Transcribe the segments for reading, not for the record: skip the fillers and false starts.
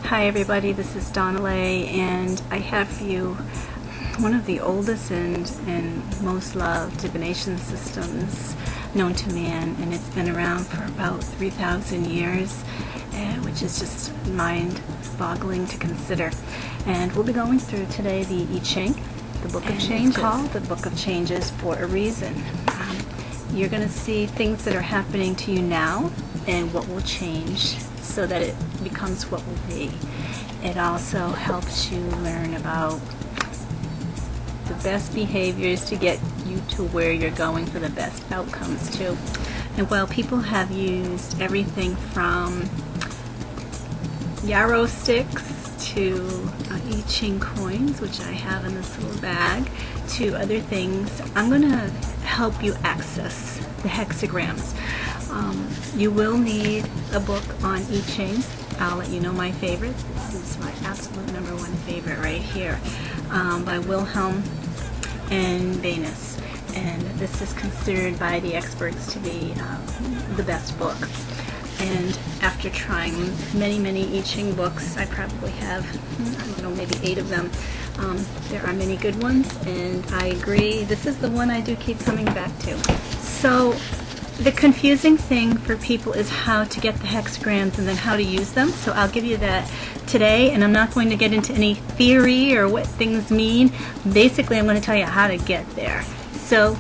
Hi everybody, this is Donnaleigh, and I have for you one of the oldest and most loved divination systems known to man, and it's been around for about 3,000 years, which is just mind-boggling to consider. And we'll be going through today the I Ching, the Book of Changes. It's called the Book of Changes for a reason. You're going to see things that are happening to you now and what will change so that it becomes what will be. It also helps you learn about the best behaviors to get you to where you're going for the best outcomes too. And while people have used everything from yarrow sticks to I Ching coins, which I have in this little bag, to other things, I'm going to help you access the hexagrams. You will need a book on I Ching. I'll let you know my favorites. This is my absolute #1 favorite right here, by Wilhelm and Venus, and this is considered by the experts to be the best book. And after trying many I Ching books, I probably have, I don't know, maybe 8 of them. There are many good ones, and I agree, this is the one I do keep coming back to. So the confusing thing for people is how to get the hexagrams and then how to use them. So I'll give you that today, and I'm not going to get into any theory or what things mean. Basically, I'm going to tell you how to get there. So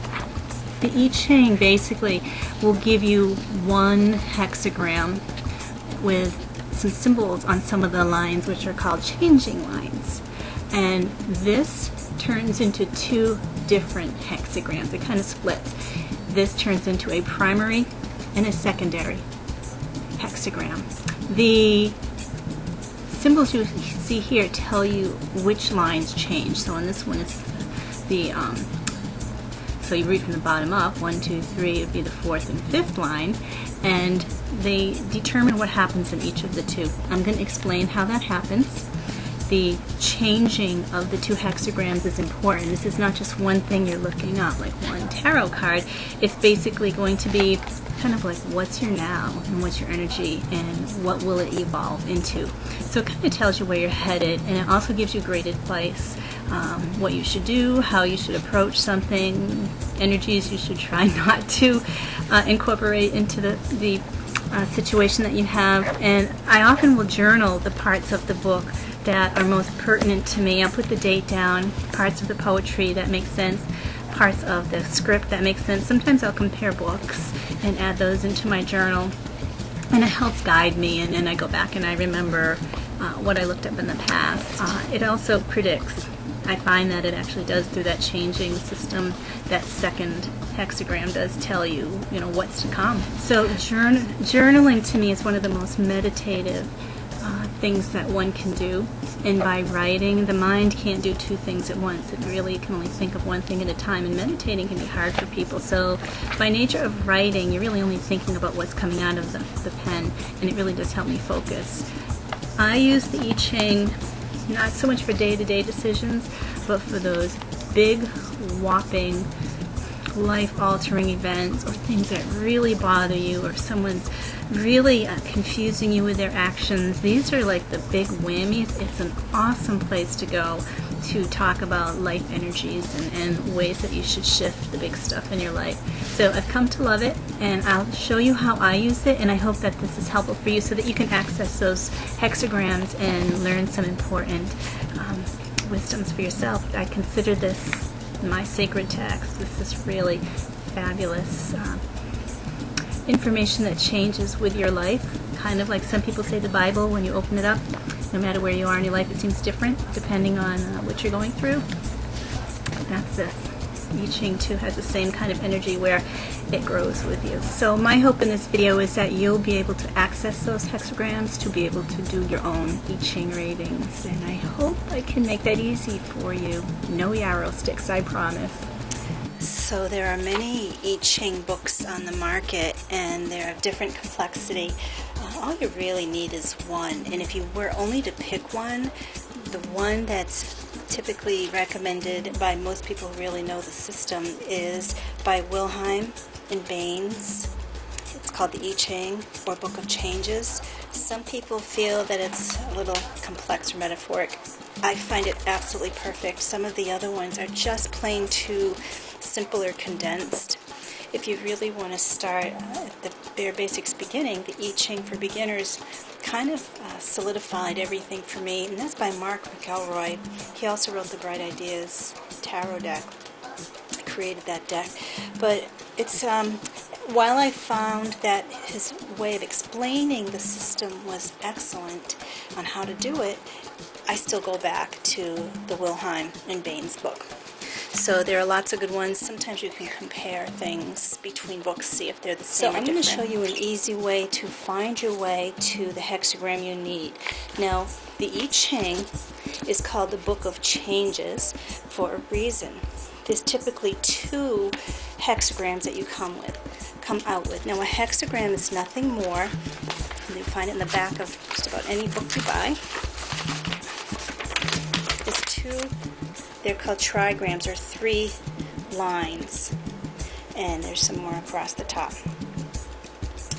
the I Ching basically will give you one hexagram with some symbols on some of the lines, which are called changing lines. And this turns into 2 different hexagrams. It kind of splits. This turns into a primary and a secondary hexagram. The symbols you see here tell you which lines change. So on this one, it's the so you read from the bottom up, 1, 2, 3 would be the 4th and 5th line, and they determine what happens in each of the 2. I'm going to explain how that happens. The changing of the 2 hexagrams is important. This is not just one thing you're looking up, like one tarot card. It's basically going to be kind of like, what's your now and what's your energy and what will it evolve into. So it kind of tells you where you're headed, and it also gives you great advice, what you should do, how you should approach something, energies you should try not to incorporate into the situation that you have. And I often will journal the parts of the book that are most pertinent to me. I'll put the date down, parts of the poetry that make sense, parts of the script that make sense. Sometimes I'll compare books and add those into my journal, and it helps guide me, and I go back and I remember what I looked up in the past. It also predicts. I find that it actually does, through that changing system, that second hexagram does tell you, what's to come. So journaling to me is one of the most meditative things that one can do. And by writing, the mind can't do 2 things at once. It really can only think of one thing at a time, and meditating can be hard for people. So by nature of writing, you're really only thinking about what's coming out of the pen, and it really does help me focus. I use the I Ching not so much for day-to-day decisions, but for those big, whopping, life-altering events, or things that really bother you, or someone's really confusing you with their actions. These are like the big whammies. It's an awesome place to go to talk about life energies and ways that you should shift the big stuff in your life. So I've come to love it, and I'll show you how I use it, and I hope that this is helpful for you so that you can access those hexagrams and learn some important wisdoms for yourself. I consider this my sacred text. This is really fabulous information that changes with your life. Kind of like some people say the Bible, when you open it up, no matter where you are in your life, it seems different depending on what you're going through. That's this. I Ching too has the same kind of energy where it grows with you. So my hope in this video is that you'll be able to access those hexagrams to be able to do your own I Ching readings, and I hope I can make that easy for you. No yarrow sticks, I promise. So there are many I Ching books on the market, and they're of different complexity. All you really need is one, and if you were only to pick one, the one that's typically recommended by most people who really know the system is by Wilhelm and Baines. It's called the I Ching, or Book of Changes. Some people feel that it's a little complex or metaphoric. I find it absolutely perfect. Some of the other ones are just plain too simple or condensed. If you really want to start at the bare basics beginning, the I Ching for Beginners kind of solidified everything for me, and that's by Mark McElroy. He also wrote the Bright Ideas Tarot deck. I created that deck. But it's while I found that his way of explaining the system was excellent on how to do it, I still go back to the Wilhelm and Bain's book. So there are lots of good ones. Sometimes you can compare things between books, see if they're the same or different. So I'm going to show you an easy way to find your way to the hexagram you need. Now, the I Ching is called the Book of Changes for a reason. There's typically 2 hexagrams that you come out with. Now, a hexagram is nothing more. You find it in the back of just about any book you buy. There's 2. They're called trigrams, or 3 lines, and there's some more across the top.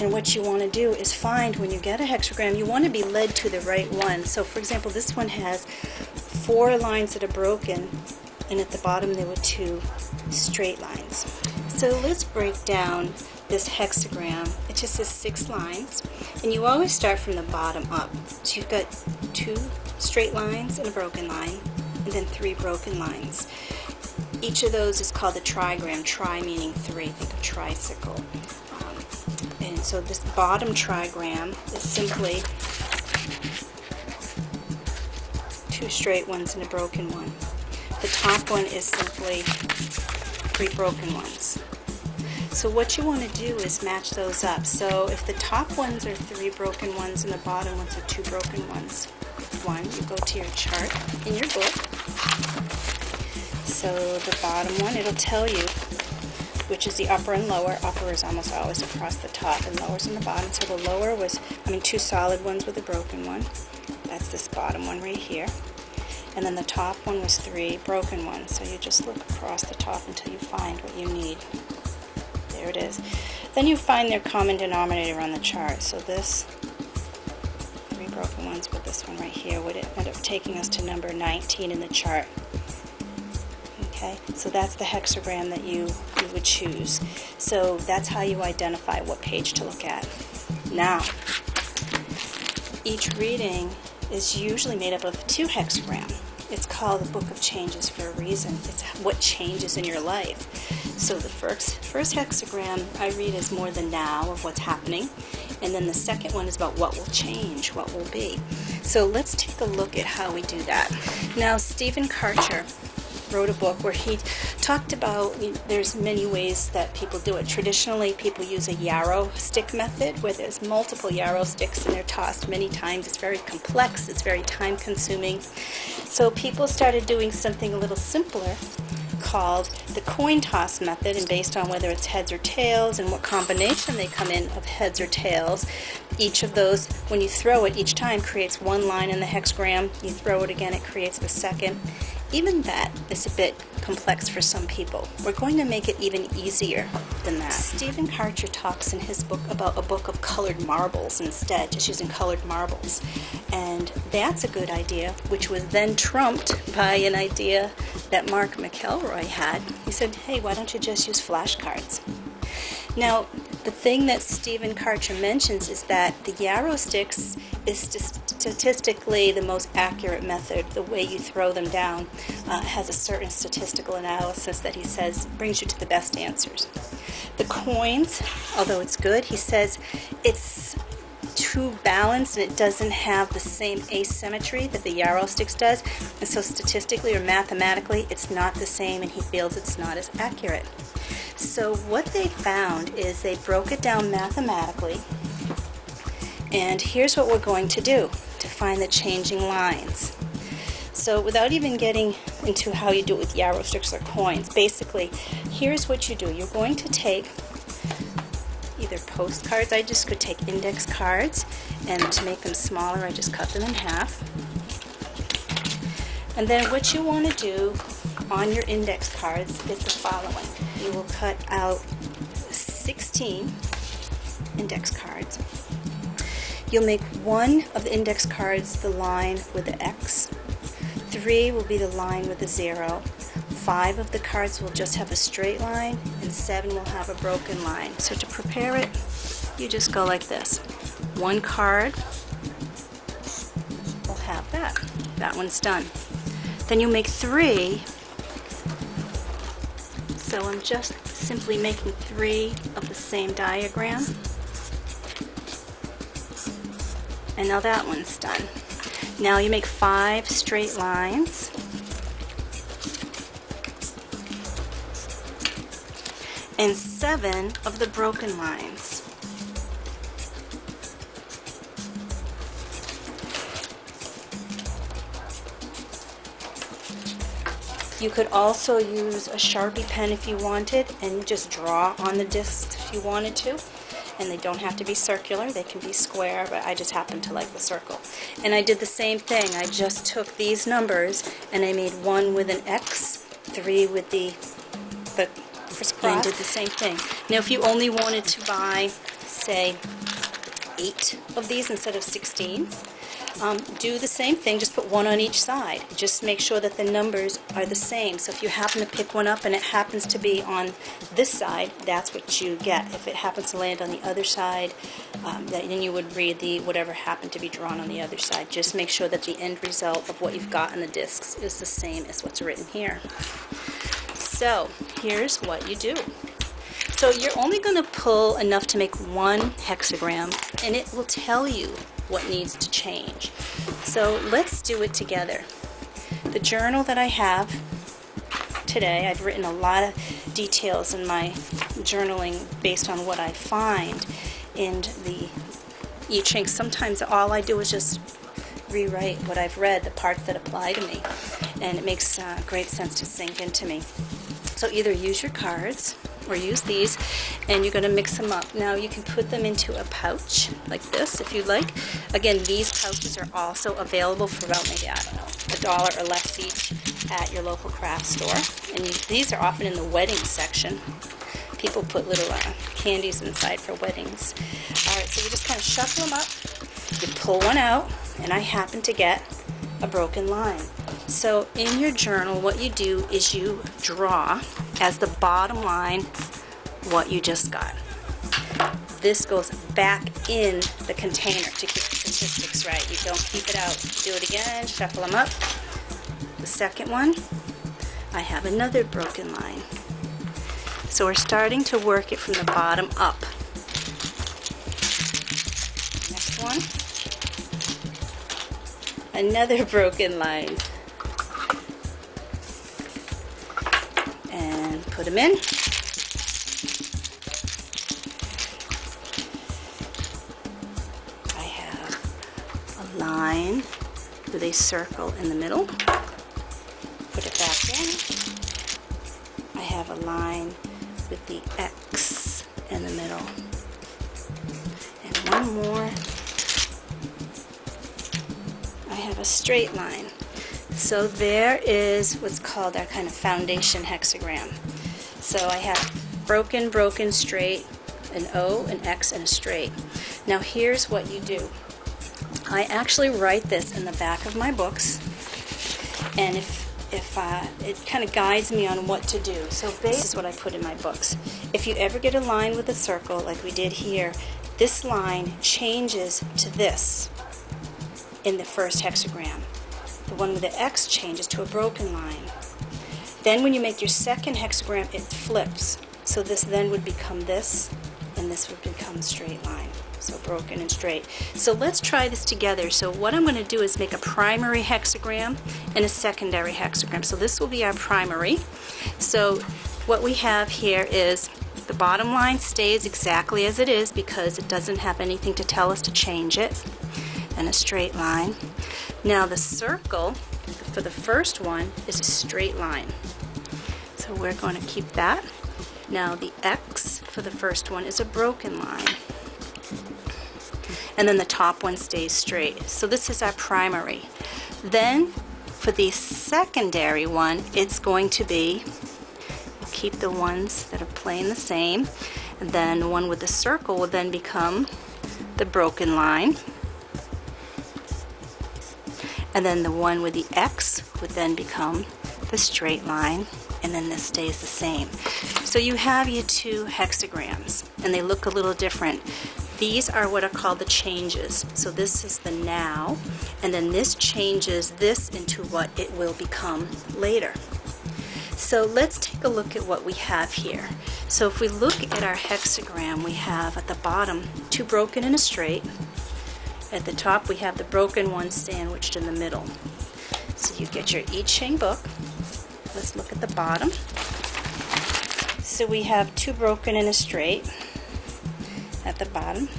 And what you want to do is find, when you get a hexagram, you want to be led to the right one. So for example, this one has 4 lines that are broken, and at the bottom there were 2 straight lines. So let's break down this hexagram. It just says 6 lines, and you always start from the bottom up. So you've got 2 straight lines and a broken line, and then 3 broken lines. Each of those is called a trigram, tri meaning 3, think of tricycle. And so this bottom trigram is simply 2 straight ones and a broken one. The top one is simply 3 broken ones. So what you want to do is match those up. So if the top ones are 3 broken ones and the bottom ones are 2 broken ones, you go to your chart in your book. So the bottom one, it'll tell you which is the upper and lower. Upper is almost always across the top, and lower is in the bottom. So the lower was, 2 solid ones with a broken one. That's this bottom one right here. And then the top one was 3 broken ones. So you just look across the top until you find what you need. There it is. Then you find their common denominator on the chart. So this 3 broken ones with this one right here would end up taking us to number 19 in the chart. Okay, so that's the hexagram that you would choose. So that's how you identify what page to look at. Now, each reading is usually made up of 2 hexagrams. It's called the Book of Changes for a reason. It's what changes in your life. So the first hexagram I read is more the now of what's happening, and then the second one is about what will change, what will be. So let's take a look at how we do that. Now, Stephen Karcher wrote a book where he talked about, there's many ways that people do it. Traditionally, people use a yarrow stick method, where there's multiple yarrow sticks and they're tossed many times. It's very complex, it's very time consuming. So people started doing something a little simpler called the coin toss method, and based on whether it's heads or tails and what combination they come in of heads or tails, each of those, when you throw it, each time creates 1 line in the hexagram. You throw it again, it creates the second. Even that is a bit complex for some people. We're going to make it even easier than that. Stephen Karcher talks in his book about a book of colored marbles instead, just using colored marbles. And that's a good idea, which was then trumped by an idea that Mark McElroy had. He said, hey, why don't you just use flashcards? Now, the thing that Stephen Karcher mentions is that the yarrow sticks is statistically the most accurate method. The way you throw them down has a certain statistical analysis that he says brings you to the best answers. The coins, although it's good, he says it's too balanced and it doesn't have the same asymmetry that the yarrow sticks does, and so statistically or mathematically it's not the same, and he feels it's not as accurate. So what they found is they broke it down mathematically, and here's what we're going to do to find the changing lines. So without even getting into how you do it with yarrow sticks or coins, basically here's what you do. You're going to take either postcards. I just could take index cards, and to make them smaller I just cut them in half. And then what you want to do on your index cards is the following. You will cut out 16 index cards. You'll make one of the index cards the line with the X, 3 will be the line with the 0, 5 of the cards will just have a straight line, and 7 will have a broken line. So to prepare it, you just go like this. One card will have that. That one's done. Then you make 3. So I'm just simply making 3 of the same diagram. And now that one's done. Now you make 5 straight lines. And 7 of the broken lines. You could also use a Sharpie pen if you wanted and just draw on the discs if you wanted to. And they don't have to be circular, they can be square, but I just happen to like the circle. And I did the same thing. I just took these numbers and I made 1 with an X, 3 with the crisscross, and did the same thing. Now if you only wanted to buy, say, 8 of these instead of 16, do the same thing, just put 1 on each side. Just make sure that the numbers are the same. So if you happen to pick one up and it happens to be on this side, that's what you get. If it happens to land on the other side, then you would read the whatever happened to be drawn on the other side. Just make sure that the end result of what you've got in the discs is the same as what's written here. So here's what you do. So you're only going to pull enough to make 1 hexagram, and it will tell you what needs to change. So let's do it together. The journal that I have today, I've written a lot of details in my journaling based on what I find in the I Ching. Sometimes all I do is just rewrite what I've read, the parts that apply to me, and it makes great sense to sink into me. So either use your cards or use these, and you're going to mix them up. Now you can put them into a pouch like this if you like. Again, these pouches are also available for about maybe, I don't know, $1 or less each at your local craft store. And these are often in the wedding section. People put little candies inside for weddings. Alright, so you just kind of shuffle them up, you pull one out, and I happen to get a broken line. So in your journal, what you do is you draw as the bottom line what you just got. This goes back in the container to keep the statistics right. You don't keep it out. Do it again, shuffle them up. The second one, I have another broken line. So we're starting to work it from the bottom up. Next one, another broken line. And put them in. I have a line with a circle in the middle. Put it back in. I have a line with the X in the middle. And one more. I have a straight line. So there is what's called our kind of foundation hexagram. So I have broken, broken, straight, an O, an X, and a straight. Now here's what you do. I actually write this in the back of my books, and if it kind of guides me on what to do. So this is what I put in my books. If you ever get a line with a circle like we did here, this line changes to this in the first hexagram. The one with the X changes to a broken line. Then when you make your second hexagram, it flips. So this then would become this, and this would become a straight line. So broken and straight. So let's try this together. So what I'm going to do is make a primary hexagram and a secondary hexagram. So this will be our primary. So what we have here is the bottom line stays exactly as it is because it doesn't have anything to tell us to change it. And a straight line. Now the circle for the first one is a straight line. So we're going to keep that. Now the X for the first one is a broken line. And then the top one stays straight. So this is our primary. Then for the secondary one, it's going to be, keep the ones that are playing the same, And then the one with the circle will then become the broken line. And then the one with the X would then become the straight line, and then this stays the same. So you have your two hexagrams, and they look a little different. These are what are called the changes. So this is the now, and then this changes this into what it will become later. So let's take a look at what we have here. So if we look at our hexagram, we have at the bottom two broken and a straight. At the top we have the broken one sandwiched in the middle. So you get your I Ching book. Let's look at the bottom. So we have two broken and a straight at the bottom,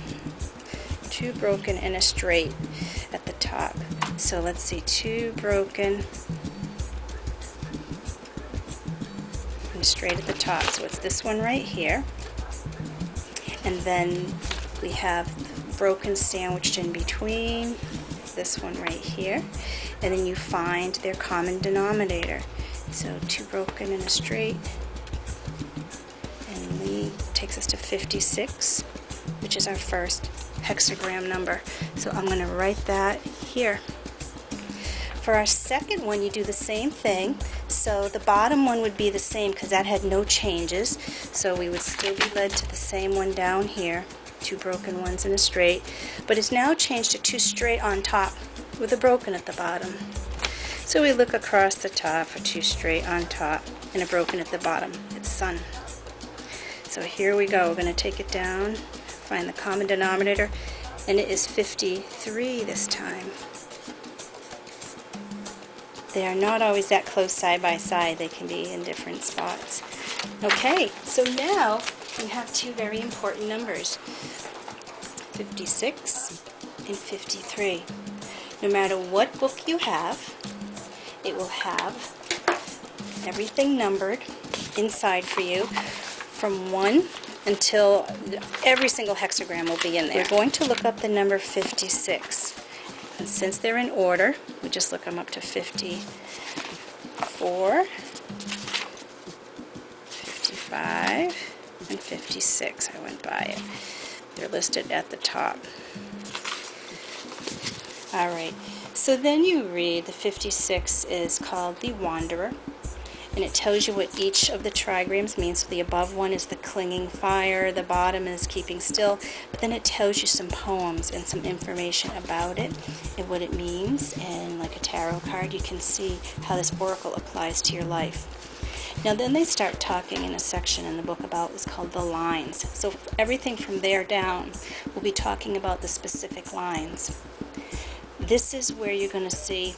two broken and a straight at the top. So let's see, two broken and straight at the top. So it's this one right here, and then we have broken sandwiched in between, this one right here, and then you find their common denominator. So two broken and a straight, and takes us to 56, which is our first hexagram number. So I'm going to write that here. For our second one, you do the same thing. So the bottom one would be the same because that had no changes. So we would still be led to the same one down here, two broken ones and a straight. But it's now changed to two straight on top with a broken at the bottom. So we look across the top for two straight on top and a broken at the bottom. It's sun. So here we go. We're going to take it down, find the common denominator, and it is 53 this time. They are not always that close side by side. They can be in different spots. Okay, so now we have two very important numbers, 56 and 53. No matter what book you have, it will have everything numbered inside for you from 1 until every single hexagram will be in there. We're going to look up the number 56. And since they're in order, we just look them up to 54, 55, and 56. I went by it. They're listed at the top. Alright, so then you read the 56 is called the Wanderer, and it tells you what each of the trigrams means. So the above one is the clinging fire, the bottom is keeping still, but then it tells you some poems and some information about it and what it means, and like a tarot card you can see how this oracle applies to your life. Now then they start talking in a section in the book about what's called the lines. So everything from there down will be talking about the specific lines. This is where you're going to see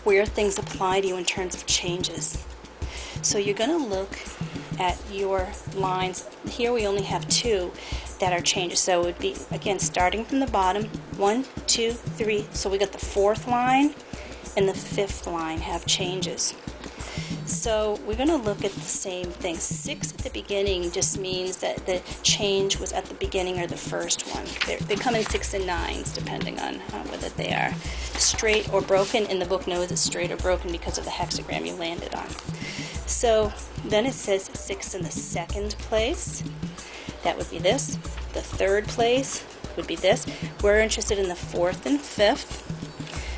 where things apply to you in terms of changes. So you're going to look at your lines. Here we only have two that are changes. So it would be, again, starting from the bottom, 1, 2, 3. So we got the fourth line and the fifth line have changes. So we're going to look at the same thing. 6 at the beginning just means that the change was at the beginning or the first one. They come in 6 and 9s depending on whether they are straight or broken, and the book knows it's straight or broken because of the hexagram you landed on. So then it says 6 in the second place. That would be this. The third place would be this. We're interested in the fourth and fifth.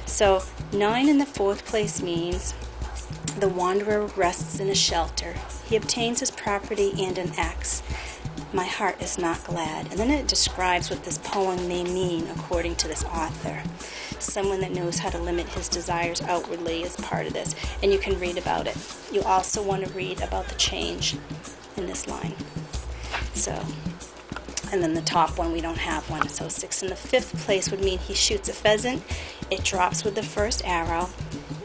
So 9 in the fourth place means the wanderer rests in a shelter. He obtains his property and an axe. My heart is not glad. And then it describes what this poem may mean according to this author. Someone that knows how to limit his desires outwardly is part of this. And you can read about it. You also want to read about the change in this line. So, and then the top one, we don't have one. So 6 in the fifth place would mean he shoots a pheasant. It drops with the first arrow.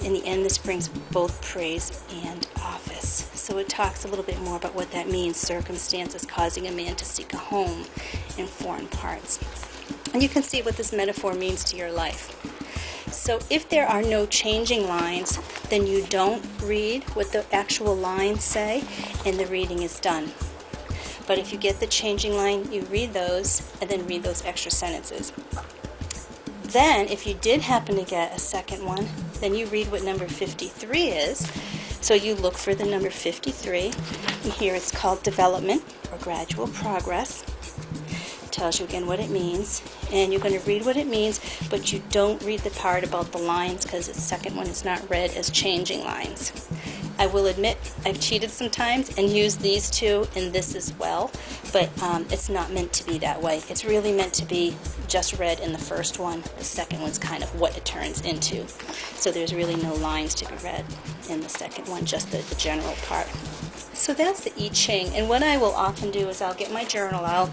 In the end, this brings both praise and office. So it talks a little bit more about what that means, circumstances causing a man to seek a home in foreign parts. And you can see what this metaphor means to your life. So if there are no changing lines, then you don't read what the actual lines say, and the reading is done. But if you get the changing line, you read those, and then read those extra sentences. Then, if you did happen to get a second one, then you read what number 53 is. So you look for the number 53, and here it's called development or gradual progress. It tells you again what it means, and you're going to read what it means, but you don't read the part about the lines because the second one is not read as changing lines. I will admit I've cheated sometimes and used these two in this as well, but it's not meant to be that way. It's really meant to be just read in the first one. The second one's kind of what it turns into. So there's really no lines to be read in the second one, just the general part. So that's the I Ching, and what I will often do is I'll get my journal out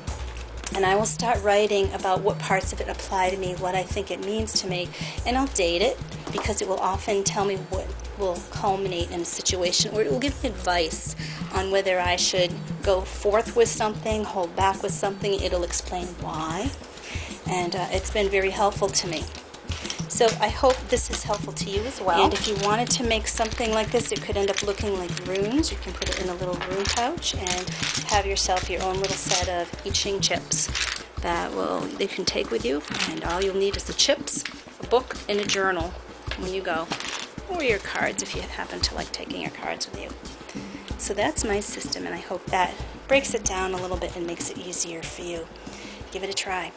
and I will start writing about what parts of it apply to me, what I think it means to me, and I'll date it because it will often tell me what will culminate in a situation, or it will give me advice on whether I should go forth with something, hold back with something. It'll explain why, and it's been very helpful to me. So I hope this is helpful to you as well. And if you wanted to make something like this, it could end up looking like runes. You can put it in a little rune pouch and have yourself your own little set of I Ching chips that you can take with you. And all you'll need is the chips, a book, and a journal when you go, or your cards if you happen to like taking your cards with you. So that's my system, and I hope that breaks it down a little bit and makes it easier for you. Give it a try.